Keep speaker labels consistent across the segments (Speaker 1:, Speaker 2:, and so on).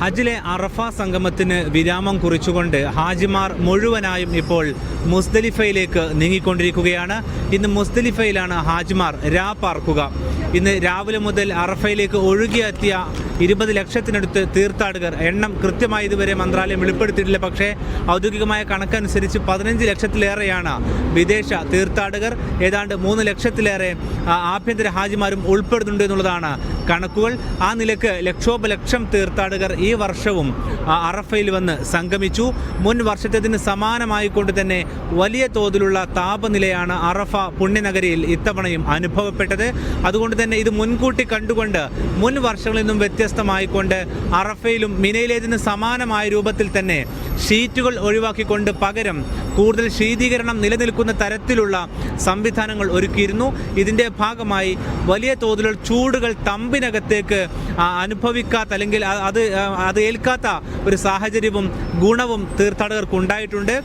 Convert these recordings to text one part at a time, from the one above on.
Speaker 1: ഹജ്ജിലെ അറഫ സംഗമത്തിന് വിരാമം കുറിച്ചുകൊണ്ട് ഹാജിമാർ മുഴുവനായും ഇപ്പോൾ മുസ്ദലിഫയിലേക്ക് നീങ്ങിക്കൊണ്ടിരിക്കുകയാണ്. ഇന്ന് മുസ്ദലിഫയിലാണ് ഹാജിമാർ പാർക്കുക. ഇന്ന് രാവിലെ മുതൽ അറഫയിലേക്ക് ഒഴുകിയെത്തിയ 20 ലക്ഷത്തിനടുത്ത് തീർത്ഥാടകർ, എണ്ണം കൃത്യമായി ഇതുവരെ മന്ത്രാലയം വെളിപ്പെടുത്തിയിട്ടില്ല. പക്ഷേ ഔദ്യോഗികമായ കണക്കനുസരിച്ച് 15 ലക്ഷത്തിലേറെയാണ് വിദേശ തീർത്ഥാടകർ. ഏതാണ്ട് 3 ലക്ഷത്തിലേറെ ആഭ്യന്തര ഹാജിമാരും ഉൾപ്പെടുന്നുണ്ട് എന്നുള്ളതാണ് കണക്കുകൾ. ആ നിലക്ക് ലക്ഷോപലക്ഷം തീർത്ഥാടകർ ഈ വർഷവും അറഫയിൽ വന്ന് സംഗമിച്ചു. മുൻ വർഷത്തേതിന് സമാനമായിക്കൊണ്ട് തന്നെ വലിയ തോതിലുള്ള താപനിലയാണ് അറഫ പുണ്യനഗരിയിൽ ഇത്തവണയും അനുഭവപ്പെട്ടത്. അതുകൊണ്ട് തന്നെ ഇത് മുൻകൂട്ടി കണ്ടുകൊണ്ട് മുൻ വർഷങ്ങളിൽ നിന്നും വ്യത്യസ്തമായിക്കൊണ്ട് അറഫയിലും മിനയിലേതിന് സമാനമായ രൂപത്തിൽ തന്നെ ഷീറ്റുകൾ ഒഴിവാക്കിക്കൊണ്ട് പകരം കൂടുതൽ ശീതീകരണം നിലനിൽക്കുന്ന തരത്തിലുള്ള സംവിധാനങ്ങൾ ഒരുക്കിയിരുന്നു. ഇതിൻ്റെ ഭാഗമായി വലിയ തോതിലുള്ള ചൂടുകൾ തമ്പിനകത്തേക്ക് അനുഭവിക്കാത്ത അല്ലെങ്കിൽ അത് ഏൽക്കാത്ത ഒരു സാഹചര്യവും ഗുണവും തീർത്ഥാടകർക്ക് ഉണ്ടായിട്ടുണ്ട്.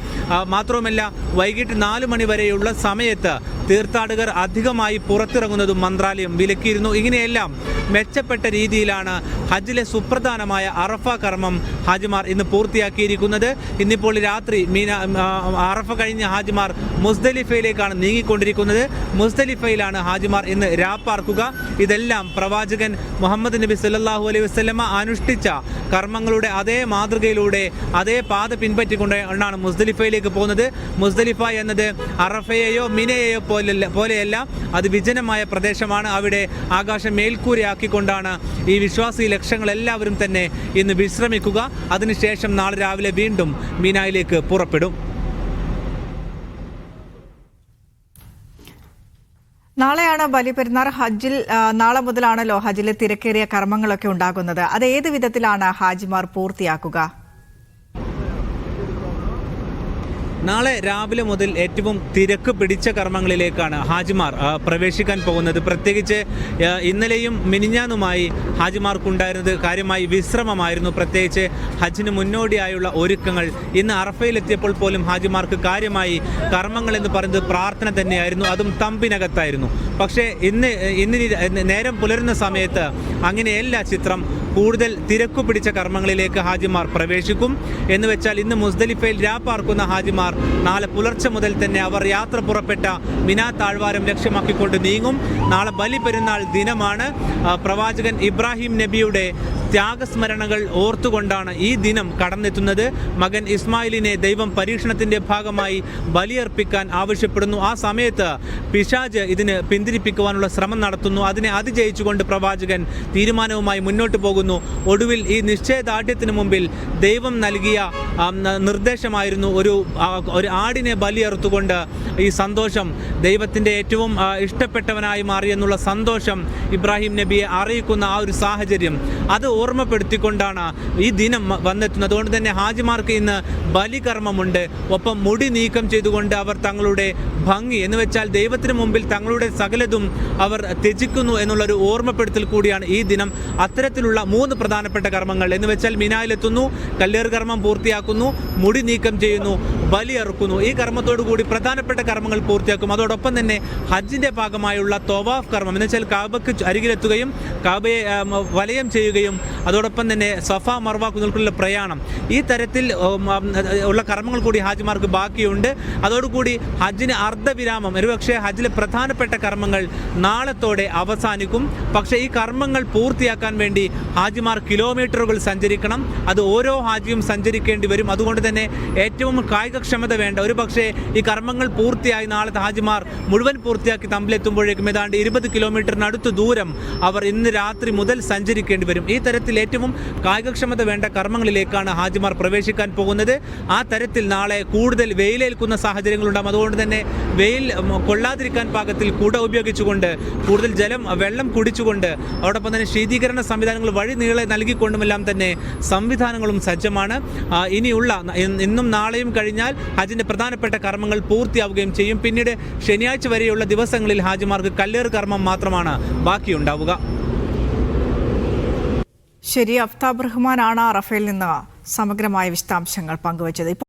Speaker 1: മാത്രവുമല്ല, വൈകിട്ട് 4 മണി വരെയുള്ള സമയത്ത് തീർത്ഥാടകർ അധികമായി പുറത്തിറങ്ങുന്നതും മന്ത്രാലയം വിലക്കിയിരുന്നു. ഇങ്ങനെയെല്ലാം മെച്ചപ്പെട്ട രീതിയിലാണ് ഹജ്ജിലെ സുപ്രധാനമായ അറഫ കർമ്മം ഹാജിമാർ ഇന്ന് പൂർത്തിയാക്കിയിരിക്കുന്നത്. ഇന്നിപ്പോൾ രാത്രി അറഫ കഴിഞ്ഞ ഹാജിമാർ മുസ്ദലിഫയിലേക്കാണ് നീങ്ങിക്കൊണ്ടിരിക്കുന്നത്. മുസ്ദലിഫയിലാണ് ഹാജിമാർ ഇന്ന് പാർക്കുക. ഇതെല്ലാം പ്രവാചകൻ മുഹമ്മദ് നബി സല്ലല്ലാഹു അലൈഹി വസല്ലമ അനുഷ്ഠിച്ച കർമ്മങ്ങളുടെ അതേ മാതൃകയിലൂടെ അതേ പാത പിൻപറ്റിക്കൊണ്ടാണ് മുസ്ദലിഫയിലേക്ക് പോകുന്നത്. മുസ്ദലിഫ എന്നത് അറഫയെയോ മിനയെയോ പോലെയല്ല, അത് വിജനമായ പ്രദേശമാണ്. അവിടെ ആകാശം മേൽക്കൂരയാക്കിക്കൊണ്ടാണ് ഈ വിശ്വാസി ലക്ഷങ്ങളെല്ലാവരും തന്നെ ഇന്ന് വിശ്രമിക്കുക. അതിനുശേഷം നാളെ രാവിലെ വീണ്ടും മീനായിലേക്ക് പുറപ്പെടും.
Speaker 2: നാളെയാണ് ബലിപെരുന്നാൾ. ഹജ്ജിൽ നാളെ മുതലാണല്ലോ ഹജ്ജിലെ തിരക്കേറിയ കർമ്മങ്ങളൊക്കെ ഉണ്ടാകുന്നത്. അത് ഏത് വിധത്തിലാണ് ഹാജിമാർ പൂർത്തിയാക്കുക?
Speaker 1: നാളെ രാവിലെ മുതൽ ഏറ്റവും തിരക്ക് പിടിച്ച കർമ്മങ്ങളിലേക്കാണ് ഹാജിമാർ പ്രവേശിക്കാൻ പോകുന്നത്. പ്രത്യേകിച്ച് ഇന്നലെയും മിനിഞ്ഞാന്നുമായി ഹാജിമാർക്കുണ്ടായിരുന്നത് കാര്യമായി വിശ്രമമായിരുന്നു. പ്രത്യേകിച്ച് ഹജ്ജിന് മുന്നോടിയായുള്ള ഒരുക്കങ്ങൾ. ഇന്ന് അറഫയിലെത്തിയപ്പോൾ പോലും ഹാജിമാർക്ക് കാര്യമായി കർമ്മങ്ങൾ എന്ന് പറയുന്നത് പ്രാർത്ഥന തന്നെയായിരുന്നു, അതും തമ്പിനകത്തായിരുന്നു. പക്ഷേ ഇന്ന് നേരം പുലരുന്ന സമയത്ത് അങ്ങനെയല്ല ചിത്രം. കൂടുതൽ തിരക്കു പിടിച്ച കർമ്മങ്ങളിലേക്ക് ഹാജിമാർ പ്രവേശിക്കും. എന്ന് വെച്ചാൽ ഇന്ന് മുസ്ദലിഫയിൽ പാർക്കുന്ന ഹാജിമാർ നാളെ പുലർച്ചെ മുതൽ തന്നെ അവർ യാത്ര പുറപ്പെട്ട മിനാ താഴ്വാരം ലക്ഷ്യമാക്കിക്കൊണ്ട് നീങ്ങും. നാളെ ബലിപെരുന്നാൾ ദിനമാണ്. പ്രവാചകൻ ഇബ്രാഹിം നബിയുടെ ത്യാഗസ്മരണകൾ ഓർത്തുകൊണ്ടാണ് ഈ ദിനം കടന്നെത്തുന്നത്. മകൻ ഇസ്മായിലിനെ ദൈവം പരീക്ഷണത്തിൻ്റെ ഭാഗമായി ബലിയർപ്പിക്കാൻ ആവശ്യപ്പെടുന്നു. ആ സമയത്ത് പിശാച് ഇതിന് പിന്തിരിപ്പിക്കുവാനുള്ള ശ്രമം നടത്തുന്നു. അതിനെ അതിജയിച്ചുകൊണ്ട് പ്രവാചകൻ തീരുമാനവുമായി മുന്നോട്ട് പോകുന്നു. ഒടുവിൽ ഈ നിശ്ചയദാർഢ്യത്തിന് മുമ്പിൽ ദൈവം നൽകിയ നിർദ്ദേശമായിരുന്നു ഒരു ആടിനെ ബലിയറുത്തുകൊണ്ട് ഈ സന്തോഷം, ദൈവത്തിൻ്റെ ഏറ്റവും ഇഷ്ടപ്പെട്ടവനായി മാറിയെന്നുള്ള സന്തോഷം ഇബ്രാഹിം നബിയെ അറിയിക്കുന്ന ആ ഒരു സാഹചര്യം അത് ഓർമ്മപ്പെടുത്തിക്കൊണ്ടാണ് ഈ ദിനം വന്നെത്തുന്നത്. അതുകൊണ്ട് തന്നെ ഹാജിമാർക്ക് ഇന്ന് ബലികർമ്മമുണ്ട്. ഒപ്പം മുടി നീക്കം ചെയ്തുകൊണ്ട് അവർ തങ്ങളുടെ ഭംഗി എന്ന് വെച്ചാൽ ദൈവത്തിന് മുമ്പിൽ തങ്ങളുടെ സകലതും അവർ ത്യജിക്കുന്നു എന്നുള്ളൊരു ഓർമ്മപ്പെടുത്തൽ കൂടിയാണ് ഈ ദിനം. അത്തരത്തിലുള്ള 3 പ്രധാനപ്പെട്ട കർമ്മങ്ങൾ എന്ന് വെച്ചാൽ മിനായിലെത്തുന്നു, കല്ലേറ് കർമ്മം പൂർത്തിയാക്കുന്നു, മുടി നീക്കം ചെയ്യുന്നു, ബലിയറുക്കുന്നു. ഈ കർമ്മത്തോടു കൂടി പ്രധാനപ്പെട്ട കർമ്മങ്ങൾ പൂർത്തിയാക്കും. അതോടൊപ്പം തന്നെ ഹജ്ജിൻ്റെ ഭാഗമായുള്ള തവാഫ് കർമ്മം എന്ന് വെച്ചാൽ കാബയ്ക്ക് അരികിലെത്തുകയും കാബയെ വലയം ചെയ്യുകയും അതോടൊപ്പം തന്നെ സഫ മർവ കുന്നുകൾക്കുള്ള പ്രയാണം, ഈ തരത്തിൽ ഉള്ള കർമ്മങ്ങൾ കൂടി ഹാജിമാർക്ക് ബാക്കിയുണ്ട്. അതോടുകൂടി ഹജ്ജിന് അർദ്ധവിരാമം. ഒരുപക്ഷെ ഹജ്ജിലെ പ്രധാനപ്പെട്ട കർമ്മങ്ങൾ നാളത്തോടെ അവസാനിക്കും. പക്ഷേ ഈ കർമ്മങ്ങൾ പൂർത്തിയാക്കാൻ വേണ്ടി ഹാജിമാർ കിലോമീറ്ററുകൾ സഞ്ചരിക്കണം. അത് ഓരോ ഹാജിയും സഞ്ചരിക്കേണ്ടി വരും. അതുകൊണ്ട് തന്നെ ഏറ്റവും കായികക്ഷമത വേണ്ട ഒരുപക്ഷെ ഈ കർമ്മങ്ങൾ പൂർത്തിയായി നാളത്തെ ഹാജിമാർ മുഴുവൻ പൂർത്തിയാക്കി തമ്പിലെത്തുമ്പോഴേക്കും ഏതാണ്ട് 20 കിലോമീറ്ററിനടുത്ത് ദൂരം അവർ ഇന്ന് രാത്രി മുതൽ സഞ്ചരിക്കേണ്ടി വരും. ഈ തരത്തിൽ ഏറ്റവും കായികക്ഷമത വേണ്ട കർമ്മങ്ങളിലേക്കാണ് ഹാജിമാർ പ്രവേശിക്കാൻ പോകുന്നത്. ആ തരത്തിൽ നാളെ കൂടുതൽ വെയിലേൽക്കുന്ന സാഹചര്യങ്ങളുണ്ടാകും. അതുകൊണ്ട് തന്നെ വെയിൽ കൊള്ളാതിരിക്കാൻ പാകത്തിൽ കുട ഉപയോഗിച്ചുകൊണ്ട് കൂടുതൽ വെള്ളം കുടിച്ചുകൊണ്ട് അതോടൊപ്പം തന്നെ ശീതീകരണ സംവിധാനങ്ങൾ വഴി നീളെ നൽകിക്കൊണ്ടുമെല്ലാം തന്നെ സംവിധാനങ്ങളും സജ്ജമാണ്. ഇന്നും നാളെയും കഴിഞ്ഞാൽ ഹജ്ജിൻ്റെ പ്രധാനപ്പെട്ട കർമ്മങ്ങൾ പൂർത്തിയാവുകയും ചെയ്യും. പിന്നീട് ശനിയാഴ്ച വരെയുള്ള ദിവസങ്ങളിൽ ഹാജിമാർക്ക് കല്ലേറ് കർമ്മം മാത്രമാണ് ബാക്കിയുണ്ടാവുക.
Speaker 2: ശരി, അഫ്താബ് റഹ്മാനാണ് അറഫയിൽ നിന്ന് സമഗ്രമായ വിശദാംശങ്ങൾ പങ്കുവച്ചത്.